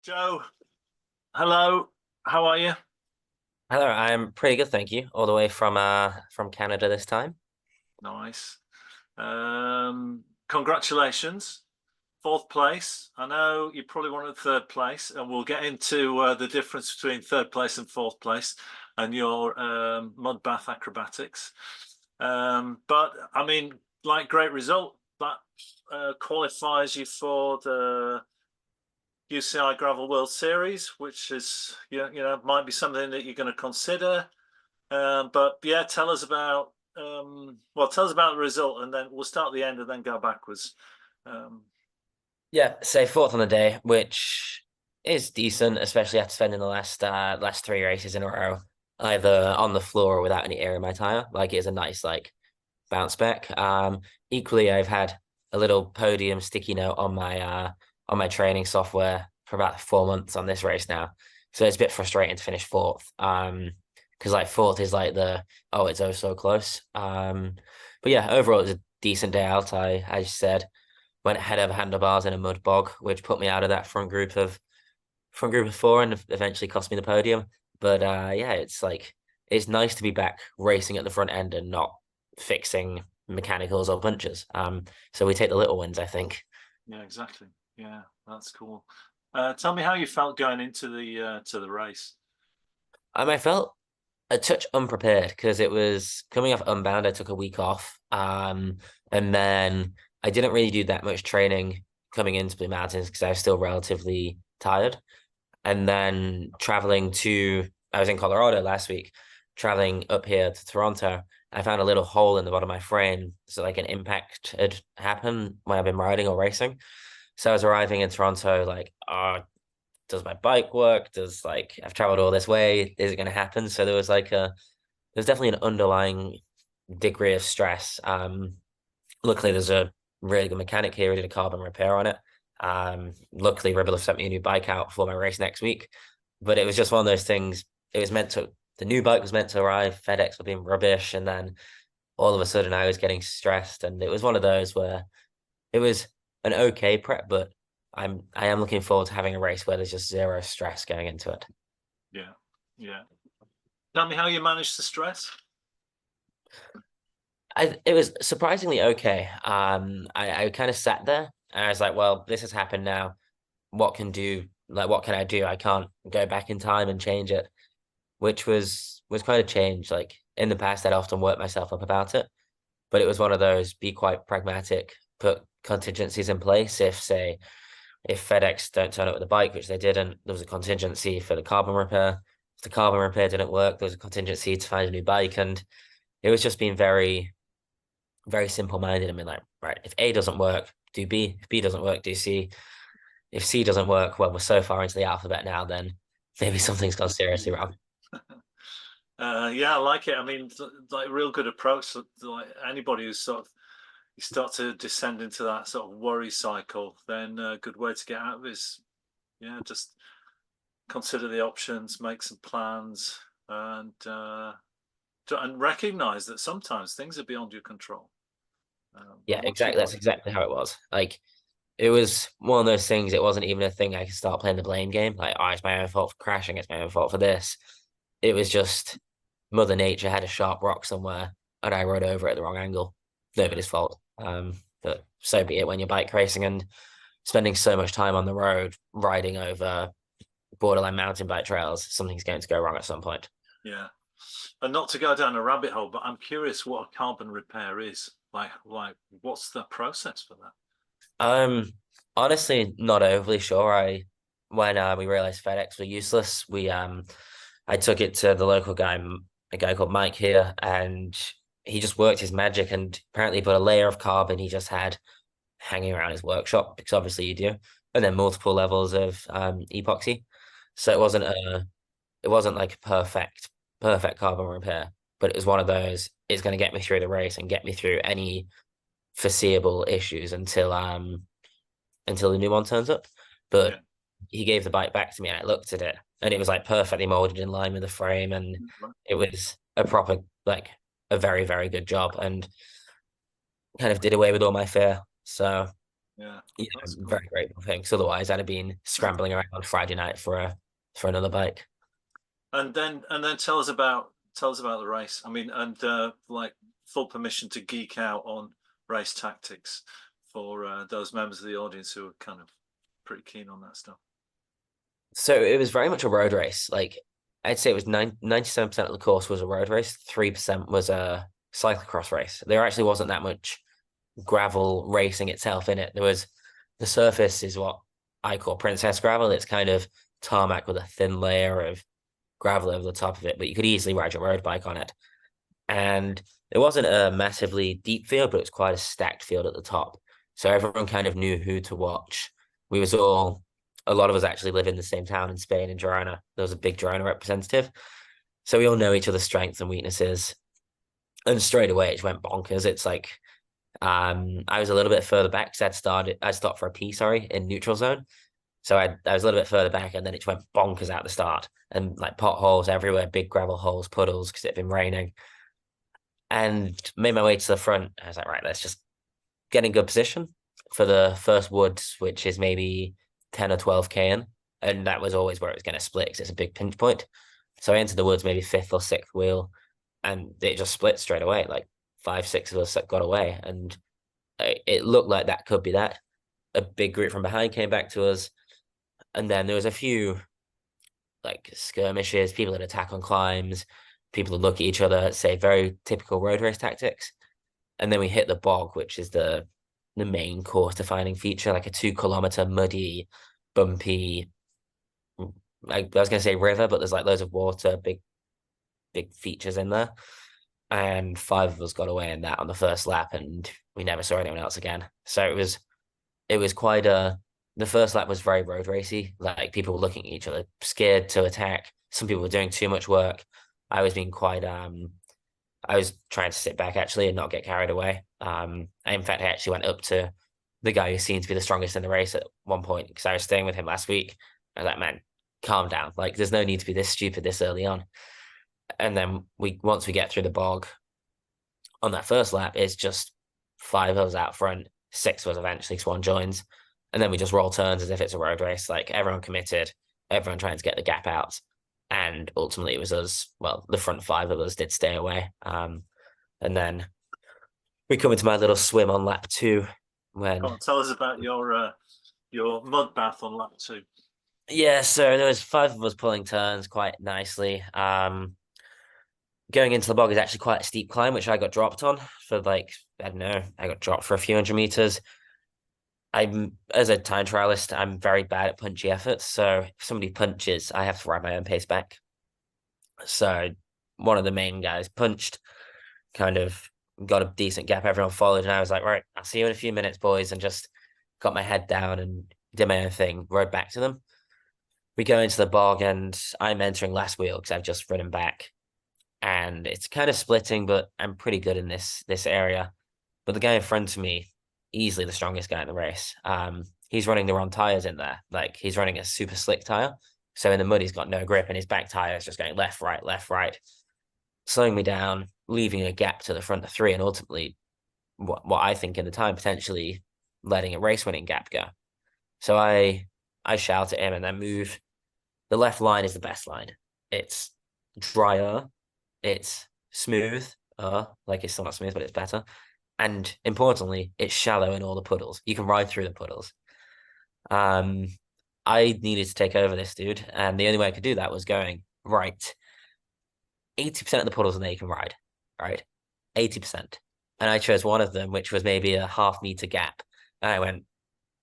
Joe, hello. How are you? Hello, I'm pretty good, thank you. All the way from Canada this time. Nice. Congratulations. Fourth place. I know you probably wanted third place, and we'll get into the difference between third place and fourth place and your mud bath acrobatics. But I mean, like, great result. That qualifies you for the UCI Gravel World Series, which is might be something that you're going to consider. But yeah, tell us about the result, and then we'll start at the end and then go backwards. Um, Yeah, say fourth on the day, which is decent, especially after spending the last three races in a row, either on the floor or without any air in my tire. Like it is a nice bounce back. Equally, I've had a little podium sticky note on my training software for about 4 months on this race now. So it's a bit frustrating to finish fourth. Because like fourth is like the oh, it's oh so close. But yeah, overall it was a decent day out. I, as you said, went head over handlebars in a mud bog, which put me out of that front group of four and eventually cost me the podium. But yeah, it's nice to be back racing at the front end and not fixing mechanicals or punches. So we take the little wins, I think. yeah, exactly. Yeah, that's cool. Tell me how you felt going into the race. I felt a touch unprepared because it was coming off Unbound. I took a week off. And then I didn't really do that much training coming into Blue Mountains because I was still relatively tired. And then I was in Colorado last week, traveling up here to Toronto. I found a little hole in the bottom of my frame. So like an impact had happened when I've been riding or racing. So I was arriving in Toronto, like, does my bike work? Does like I've traveled all this way? Is it going to happen? So there's definitely an underlying degree of stress. Luckily there's a really good mechanic here who did a carbon repair on it. Luckily Ribble have sent me a new bike out for my race next week. But it was just one of those things. The new bike was meant to arrive. FedEx were being rubbish, and then all of a sudden I was getting stressed, and it was one of those where it was an okay prep, but I am looking forward to having a race where there's just zero stress going into it. Yeah, yeah. Tell me how you managed the stress. It was surprisingly okay. I kind of sat there and I was like, well, this has happened now. What can I do? I can't go back in time and change it, which was quite a change. Like in the past, I'd often work myself up about it, but it was one of those be quite pragmatic, put contingencies in place. If FedEx don't turn up with the bike, which they didn't, there was a contingency for the carbon repair. If the carbon repair didn't work, there was a contingency to find a new bike. And it was just being very, very simple minded. I mean, like, right, if A doesn't work, do B. If B doesn't work, do C. If C doesn't work, well, we're so far into the alphabet now, then maybe something's gone seriously wrong. Yeah, I like it. I mean, like, real good approach. Like, anybody who's sort of you start to descend into that sort of worry cycle, then a good way to get out of it is, yeah, just consider the options, make some plans, and recognize that sometimes things are beyond your control. Yeah, And once you exactly. That's exactly how it was. Like, it was one of those things. It wasn't even a thing I could start playing the blame game. Like, oh, it's my own fault for crashing. It's my own fault for this. It was just Mother Nature had a sharp rock somewhere, and I rode over it at the wrong angle. yeah, Nobody's fault. But so be it when you're bike racing and spending so much time on the road riding over borderline mountain bike trails, something's going to go wrong at some point. yeah. And not to go down a rabbit hole, but I'm curious what a carbon repair is. Like what's the process for that? Um, Honestly, not overly sure. When we realized FedEx were useless, I took it to the local guy, a guy called Mike here, and he just worked his magic and apparently put a layer of carbon he just had hanging around his workshop because obviously you do, and then multiple levels of epoxy. So it wasn't like a perfect carbon repair, but it was one of those. It's going to get me through the race and get me through any foreseeable issues until the new one turns up. Yeah. But he gave the bike back to me and I looked at it and it was like perfectly molded in line with the frame and it was a proper like a very, very good job and kind of did away with all my fear. So Yeah, Yeah, that's I'm cool. very grateful for him, 'cause otherwise I'd have been scrambling around on Friday night for another bike. And then tell us about the race. I mean, and like full permission to geek out on race tactics for those members of the audience who are kind of pretty keen on that stuff. So it was very much a road race. Like I'd say it was 97% of the course was a road race, 3% was a cyclocross race. There actually wasn't that much gravel racing itself in it. There was the surface is what I call princess gravel. It's kind of tarmac with a thin layer of gravel over the top of it, but you could easily ride your road bike on it. And it wasn't a massively deep field, but it was quite a stacked field at the top. So everyone kind of knew who to watch. We was all A lot of us actually live in the same town in Spain, in Girona. There was a big Girona representative. So we all know each other's strengths and weaknesses. And straight away it just went bonkers. It's like I was a little bit further back because I stopped for a pee, sorry, in neutral zone. So I was a little bit further back and then it just went bonkers at the start and like potholes everywhere, big gravel holes, puddles because it had been raining and made my way to the front. I was like, right, let's just get in good position for the first woods, which is maybe 10 or 12K in. And that was always where it was going to split because it's a big pinch point. So I entered the woods maybe fifth or sixth wheel and it just split straight away. Like five, six of us got away. And it looked like that could be that. A big group from behind came back to us. And then there was a few like skirmishes, people that attack on climbs, people that look at each other, say very typical road race tactics. And then we hit the bog, which is the main course defining feature, like a 2 kilometer muddy, bumpy. I was gonna say river, but there's like loads of water, big features in there. And five of us got away in that on the first lap, and we never saw anyone else again. So it was quite a. The first lap was very road racy. Like people were looking at each other, scared to attack. Some people were doing too much work. I was being quite I was trying to sit back actually and not get carried away. In fact, I actually went up to the guy who seemed to be the strongest in the race at one point because I was staying with him last week. I was like, man, calm down. Like, there's no need to be this stupid this early on. And then once we get through the bog on that first lap, it's just five of us out front, six of us eventually, because one joins. And then we just roll turns as if it's a road race. Like everyone committed, everyone trying to get the gap out. And ultimately it was us, well, the front five of us did stay away. And then we come into my little swim on lap two Go when, on, tell us about your mud bath on lap two. yeah, so there was five of us pulling turns quite nicely. Going into the bog is actually quite a steep climb, which I got dropped on for like, I don't know, I got dropped for a few hundred meters. As a time trialist, I'm very bad at punchy efforts. So if somebody punches, I have to ride my own pace back. So one of the main guys punched, kind of got a decent gap. Everyone followed, and I was like, right, I'll see you in a few minutes, boys, and just got my head down and did my own thing, rode back to them. We go into the bog, and I'm entering last wheel because I've just ridden back. And it's kind of splitting, but I'm pretty good in this area. But the guy in front of me, easily the strongest guy in the race. He's running the wrong tires in there. Like he's running a super slick tire. So in the mud, he's got no grip, and his back tire is just going left, right, slowing me down, leaving a gap to the front of three, and ultimately what I think in the time potentially letting a race winning gap go. So I shout at him and then move. The left line is the best line. It's drier, it's smooth, like it's still not smooth, but it's better. And importantly, it's shallow in all the puddles. You can ride through the puddles. Um, I needed to take over this dude, and the only way I could do that was going right. 80% of the puddles in there you can ride, right? 80%. And I chose one of them, which was maybe a half-meter gap. And I went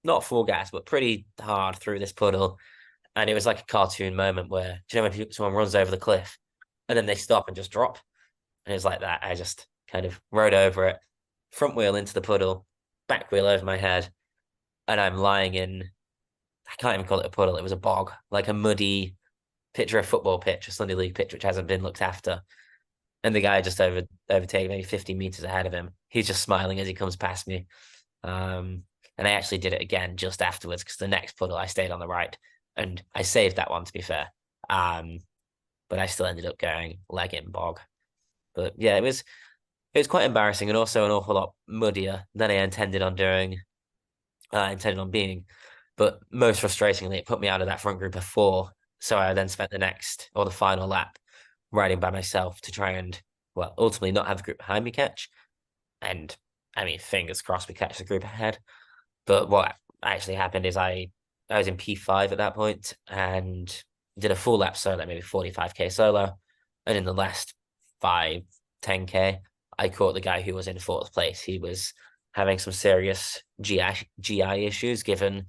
not full gas, but pretty hard through this puddle. And it was like a cartoon moment where, do you know when someone runs over the cliff and then they stop and just drop? And it was like that. I just kind of rode over it, front wheel into the puddle, back wheel over my head. And I'm lying in, I can't even call it a puddle. It was a bog, like a muddy picture of football pitch, a Sunday league pitch, which hasn't been looked after. And the guy just overtaken maybe 50 meters ahead of him. He's just smiling as he comes past me. And I actually did it again just afterwards because the next puddle I stayed on the right and I saved that one to be fair. But I still ended up going leg in bog. But yeah, it was quite embarrassing and also an awful lot muddier than I intended on doing intended on being. But most frustratingly, it put me out of that front group of four. So I then spent the next or the final lap riding by myself to try and, well, ultimately not have the group behind me catch. And I mean, fingers crossed we catch the group ahead. But what actually happened is I was in P5 at that point and did a full lap solo, maybe 45K solo. And in the last 5, 10K, I caught the guy who was in fourth place. He was having some serious GI issues given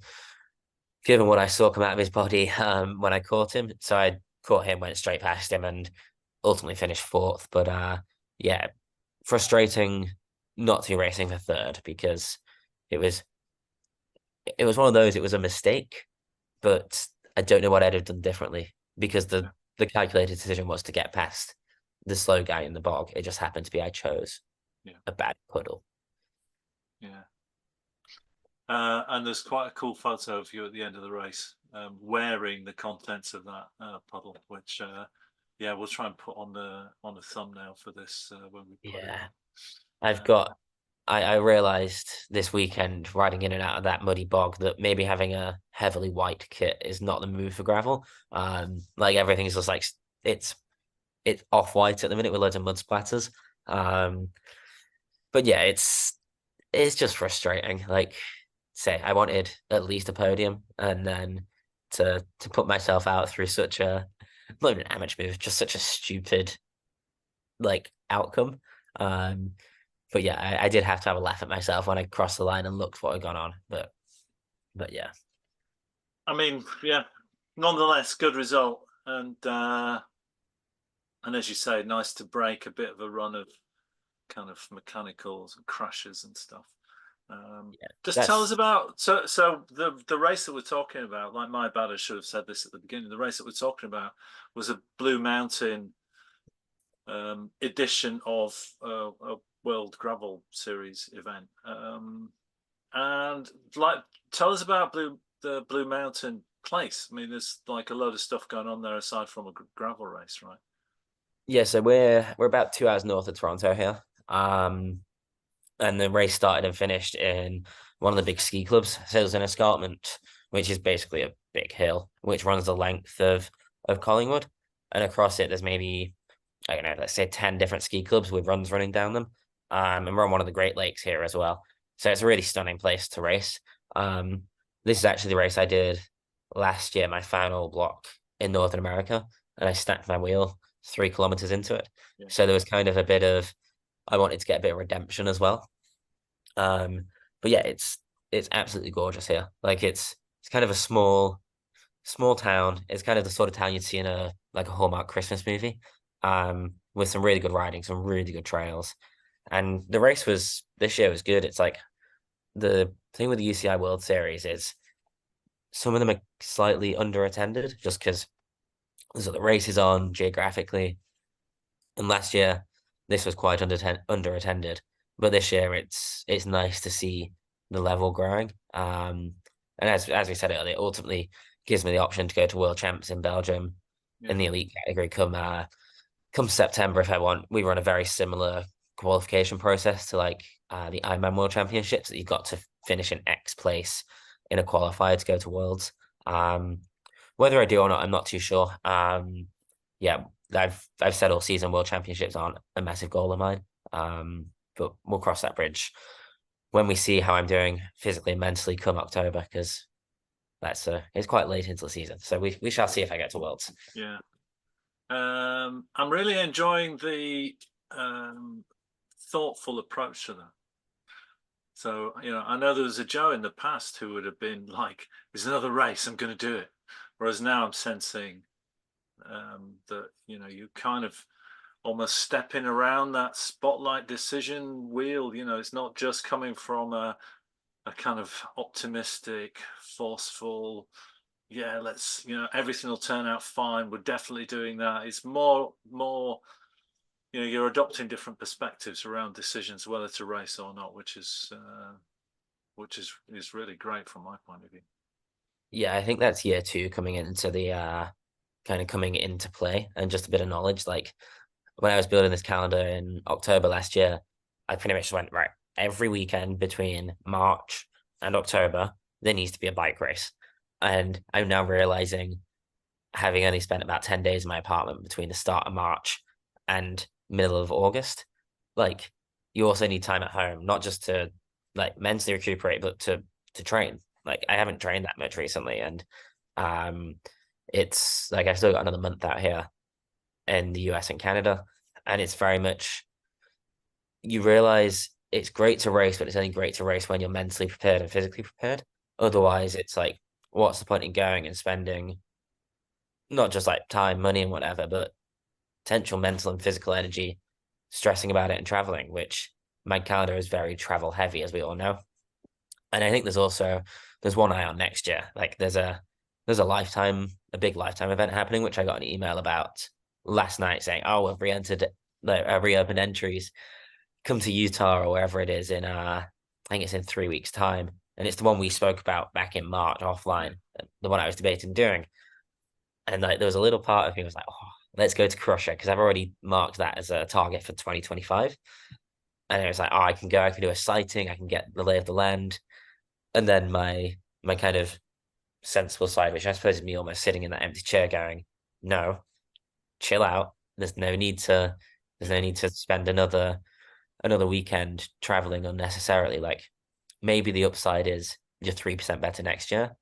what I saw come out of his body when I caught him. So I caught him, went straight past him, and ultimately finished fourth. But yeah, frustrating not to be racing for third because it was it was one of those. It was a mistake, but I don't know what I'd have done differently because Yeah. the calculated decision was to get past the slow guy in the bog. It just happened to be I chose Yeah. a bad puddle. Yeah. And there's quite a cool photo of you at the end of the race, wearing the contents of that puddle, which yeah, we'll try and put on the thumbnail for this when we put it Yeah, on. I've got. I realized this weekend riding in and out of that muddy bog that maybe having a heavily white kit is not the move for gravel. Like everything's just like it's it's off white at the minute with loads of mud splatters. Um, but yeah, it's just frustrating. Like, say, I wanted at least a podium, and then to put myself out through such a not even an amateur move, just such a stupid like outcome. Um, but yeah, I did have to have a laugh at myself when I crossed the line and looked what had gone on. But yeah, I mean, yeah, nonetheless, good result, and as you say, nice to break a bit of a run of kind of mechanicals and crashes and stuff. yeah, Just tell us that's about so the race that we're talking about. Like my bad, I should have said this at the beginning. The race that we're talking about was a Blue Mountain edition of a World Gravel Series event. And like, tell us about the Blue Mountain place. I mean, there's like a load of stuff going on there aside from a gravel race, right? yeah. So we're about 2 hours north of Toronto here. And the race started and finished in one of the big ski clubs, Sails in Escarpment, which is basically a big hill which runs the length of Collingwood, and across it there's maybe I don't know, let's say 10 different ski clubs with runs running down them. And we're on one of the Great Lakes here as well. So it's a really stunning place to race. Um, this is actually the race I did last year, my final block in Northern America, and I snapped my wheel 3 kilometers into it. Yeah, So there was kind of a bit of I wanted to get a bit of redemption as well. Um, but yeah, it's absolutely gorgeous here. Like it's kind of a small town. It's kind of the sort of town you'd see in a like a Hallmark Christmas movie, with some really good riding, some really good trails. And the race was this year was good. It's like the thing with the UCI World Series is some of them are slightly underattended just because there's other races on geographically. And last year this was quite underattended, but this year it's nice to see the level growing. And as we said earlier, ultimately gives me the option to go to World Champs in Belgium yeah, in the elite category come September if I want. We run a very similar qualification process to like the Ironman World Championships that you've got to finish in X place in a qualifier to go to Worlds. Um, whether I do or not, I'm not too sure. Yeah, I've said all season World Championships aren't a massive goal of mine. But we'll cross that bridge when we see how I'm doing physically and mentally come October, because that's it's quite late into the season. So we shall see if I get to Worlds. yeah. I'm really enjoying the thoughtful approach to that. So, I know there was a Joe in the past who would have been like, "There's another race, I'm going to do it." Whereas now I'm sensing that you kind of almost stepping around that spotlight decision wheel. It's not just coming from a kind of optimistic, forceful, yeah, let's, everything will turn out fine. We're definitely doing that. It's more, you're adopting different perspectives around decisions, whether to race or not, which is really great from my point of view. Yeah, I think that's year two coming into the kind of coming into play and just a bit of knowledge. Like when I was building this calendar in October last year, I pretty much went right every weekend between March and October, there needs to be a bike race. And I'm now realizing, having only spent about 10 days in my apartment between the start of March and middle of August, like you also need time at home, not just to like mentally recuperate, but to train. Like I haven't trained that much recently, and um it's like I've still got another month out here in the US and Canada, and it's very much, you realize it's great to race, but it's only great to race when you're mentally prepared and physically prepared. Otherwise, it's like, what's the point in going and spending not just like time, money, and whatever, but potential mental and physical energy stressing about it and traveling, which my calendar is very travel heavy, as we all know. And I think there's one eye on next year. Like there's a big lifetime event happening, which I got an email about last night saying, oh, we've re-entered, like reopened entries, come to Utah or wherever it is in I think it's in 3 weeks' time. And it's the one we spoke about back in March offline, the one I was debating doing. And like there was a little part of me was like, oh, let's go to Crusher because I've already marked that as a target for 2025. And it was like, oh, I can do a sighting, I can get the lay of the land. And then my kind of sensible side, which I suppose is me almost sitting in that empty chair going, no, chill out. There's no need to spend another weekend traveling unnecessarily. Like maybe the upside is you're 3% better next year,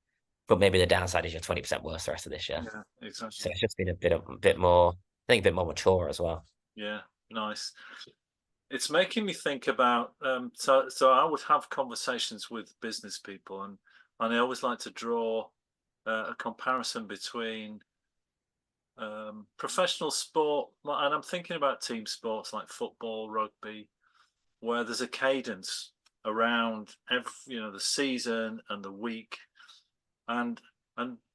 but maybe the downside is you're 20% worse the rest of this year. Yeah, So exactly. it's just been a bit more, I think a bit more mature as well. Yeah, nice. It's making me think about so I would have conversations with business people, and I always like to draw a comparison between professional sport, and I'm thinking about team sports like football, rugby, where there's a cadence around the season and the week, and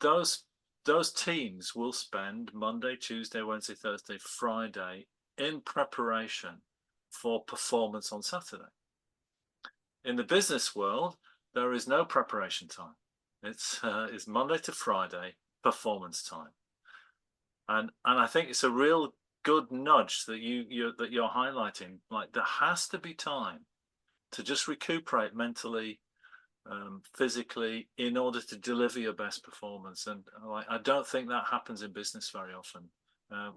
those teams will spend Monday, Tuesday, Wednesday, Thursday, Friday in preparation for performance on Saturday. In the business world, there is no preparation time. It's Monday to Friday performance time, and I think it's a real good nudge that you're highlighting. Like there has to be time to just recuperate mentally, physically, in order to deliver your best performance. And I don't think that happens in business very often.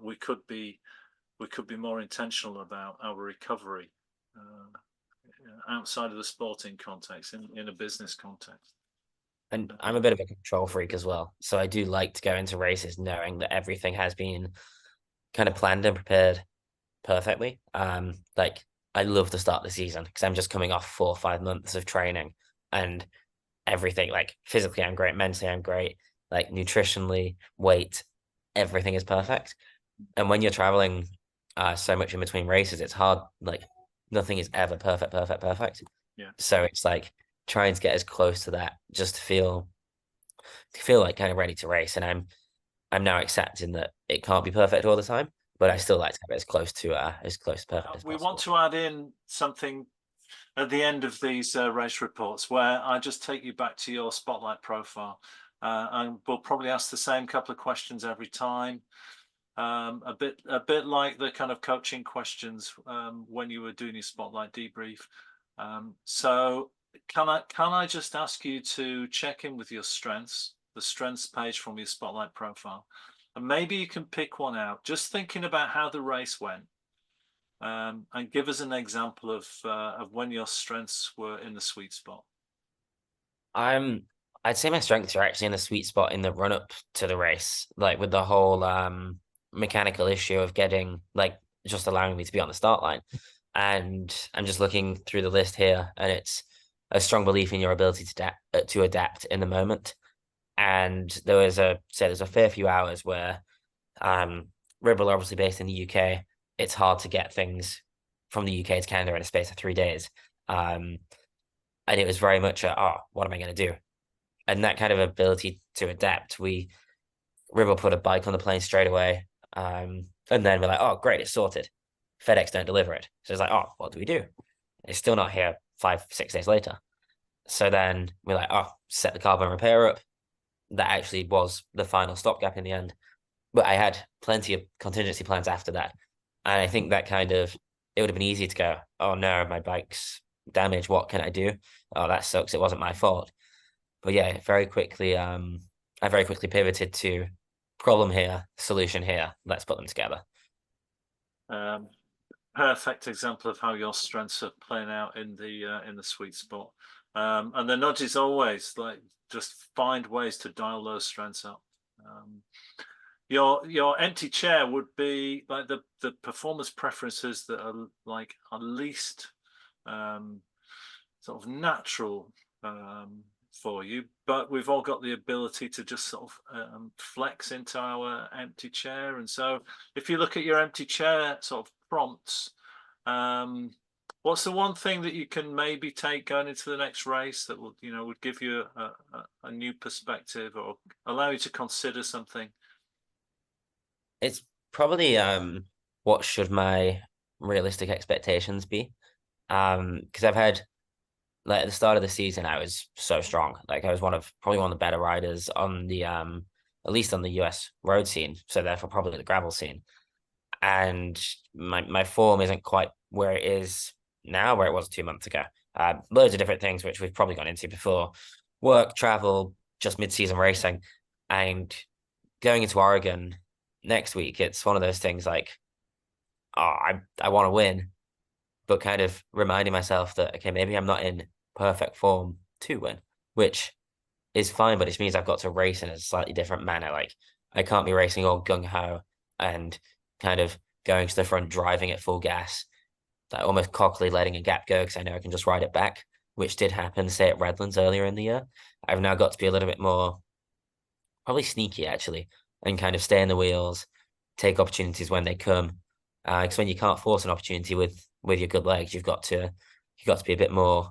We could be more intentional about our recovery outside of the sporting context, in a business context. And I'm a bit of a control freak as well. So I do like to go into races knowing that everything has been kind of planned and prepared perfectly. Like I love the start of the season because I'm just coming off 4 or 5 months of training, and everything, like physically I'm great, mentally I'm great, like nutritionally, weight, everything is perfect. And when you're traveling so much in between races, it's hard, like nothing is ever perfect, perfect, perfect. Yeah. So it's like trying to get as close to that just to feel like kind of ready to race. And I'm now accepting that it can't be perfect all the time, but I Yeah. still like to have it as close to perfect as We want possible. to add in something at the end of these race reports where I just take you back to your spotlight profile. And we'll probably ask the same couple of questions every time. A bit like the kind of coaching questions when you were doing your spotlight debrief. So can I just ask you to check in with your strengths, the strengths page from your spotlight profile, and maybe you can pick one out, just thinking about how the race went, and give us an example of when your strengths were in the sweet spot. I'm I'd say my strengths are actually in the sweet spot in the run up to the race, like with the whole mechanical issue of getting like just allowing me to be on the start line. And I'm just looking through the list here, and it's a strong belief in your ability to adapt in the moment. And there's a fair few hours where um Ribble are obviously based in the UK. It's hard to get things from the UK to Canada in a space of 3 days. Um, and it was very much what am I going to do? And that kind of ability to adapt, River put a bike on the plane straight away. And then we're like, oh, great, it's sorted. FedEx don't deliver it. So it's like, oh, what do we do? It's still not here 5, 6 days later. So then we're like, oh, set the carbon repair up. That actually was the final stopgap in the end. But I had plenty of contingency plans after that. And I think that kind of, it would have been easy to go, oh no, my bike's damage. What can I do? Oh, that sucks. It wasn't my fault. But yeah, very quickly, I very quickly pivoted to problem here, solution here. Let's put them together. Um, Perfect example of how your strengths are playing out in the sweet spot. And the nudge is always like just find ways to dial those strengths up. Um, your empty chair would be like the performance preferences that are least um, sort of natural for you, but we've all got the ability to just sort of flex into our empty chair. And so if you look at your empty chair sort of prompts, um, what's the one thing that you can maybe take going into the next race that would give you a new perspective or allow you to consider something? It's probably what should my realistic expectations be? Because I've had like at the start of the season, I was so strong. Like I was probably one of the better riders on the at least on the US road scene, so therefore probably the gravel scene. And my form isn't quite where it is now, where it was 2 months ago. Loads of different things which we've probably gone into before: work, travel, just mid-season racing, and going into Oregon next week. It's one of those things like, oh, I want to win, but kind of reminding myself that okay, maybe I'm not in perfect form to win, which is fine, but it means I've got to race in a slightly different manner. Like I can't be racing all gung ho and kind of going to the front, driving at full gas, like almost cockily letting a gap go because I know I can just ride it back, which did happen, say at Redlands earlier in the year. I've now got to be a little bit more probably sneaky actually, and kind of stay in the wheels, take opportunities when they come. Because when you can't force an opportunity with your good legs, you've got to be a bit more.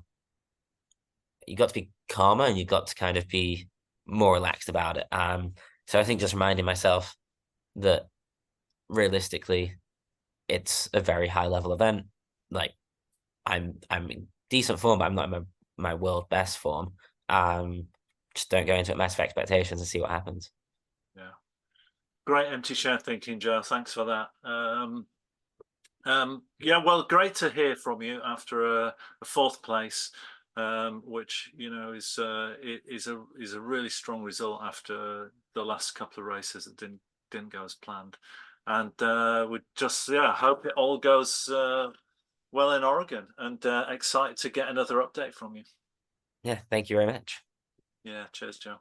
You've got to be calmer, and you've got to kind of be more relaxed about it. So I think just reminding myself that realistically, it's a very high level event. Like I'm in decent form, but I'm not in my world best form. Um, just don't go into it massive expectations and see what happens. Yeah, great empty chair thinking, Joe. Thanks for that. Yeah, well, great to hear from you after a fourth place, which is a really strong result after the last couple of races that didn't go as planned, and we just hope it all goes well in Oregon, and excited to get another update from you. Yeah, thank you very much. Yeah, cheers, Joe.